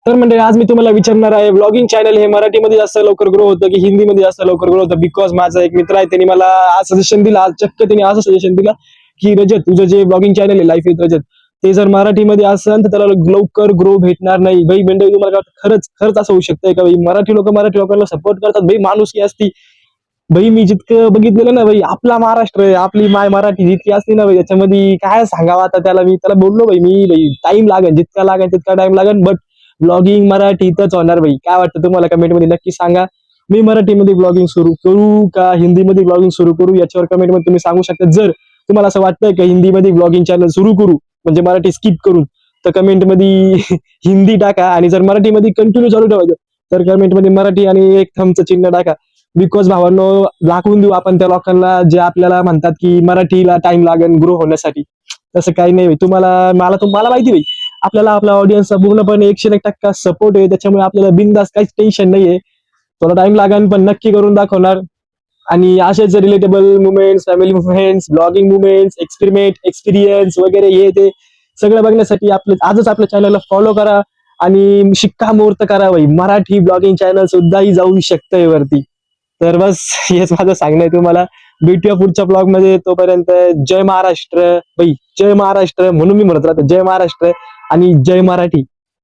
तर म्हणजे आज मी तुम्हाला विचारणार आहे, व्लॉगिंग चॅनल हे मराठीमध्ये जास्त लवकर ग्रो होतं की हिंदीमध्ये जास्त लवकर ग्रो होतं? बिकॉज माझा एक मित्र आहे, त्यांनी मला आज सजेशन दिलं, आज चक्क त्यांनी असं सजेशन दिलं की रजत, तुझं जे ब्लॉगिंग चॅनल आहे लाईफ विथ रजत, ते जर मराठीमध्ये असेल तर त्याला लवकर ग्रो भेटणार नाही. भाई मंडळी, तुम्हाला काय वाटतं? खरंच खरंच असं होऊ शकतंय का? भाई मराठी लोक मराठी लोकांना सपोर्ट करतात, भाई माणुसकी असती. भाई मी जितकं बघितलेलं ना भाई, आपला महाराष्ट्र आहे, आपली माय मराठी जितकी असते ना भाई, त्याच्यामध्ये काय सांगावं आता त्याला. मी त्याला बोललो भाई, मी भाई टाइम लागेल, जितका लागेल तितका टाइम लागेल, बट ब्लॉगिंग मराठीतच होणार भाई. काय वाटतं तुम्हाला? कमेंट मध्ये नक्की सांगा. मी मराठीमध्ये ब्लॉगिंग सुरू करू का हिंदीमध्ये ब्लॉगिंग सुरू करू, याच्यावर कमेंट मध्ये तुम्ही सांगू शकता. जर तुम्हाला असं वाटतंय की हिंदीमध्ये ब्लॉगिंग चॅनल सुरू करू, म्हणजे मराठी स्किप करून, तर कमेंट मध्ये हिंदी टाका. आणि जर मराठीमध्ये कंटिन्यू चालू ठेवायचं, तर कमेंट मध्ये मराठी आणि एक थंबचं चिन्ह टाका. बिकॉज भावांनो, दाखवून देऊ आपण त्या लोकांना जे आपल्याला म्हणतात की मराठीला टाइम लागेल ग्रो होण्यासाठी. तसं काही नाही. तुम्हाला मला माहिती नाही, आपल्याला आपल्या ऑडियन्सचा पूर्णपणे 101% सपोर्ट आहे, त्याच्यामुळे आपल्याला बिनधास्त काहीच टेन्शन नाहीये. थोडा टाइम लागेल पण नक्की करून दाखवणार. आणि असेच relatable movements, family movements, blogging movements, experience वगैरे हे ते सगळं बघण्यासाठी आजच आपल्या चॅनलला फॉलो करा आणि शिक्कामोर्तब करा भाई, मराठी ब्लॉगिंग चॅनल सुद्धाही जाऊ शकतंय वरती. तर बस हेच माझं सांगणं आहे तुम्हाला. भेटूया पुढच्या ब्लॉग मध्ये. तोपर्यंत जय महाराष्ट्र भाई, जय महाराष्ट्र म्हणून मी म्हणत राहतो, जय महाराष्ट्र आणि जय मराठी.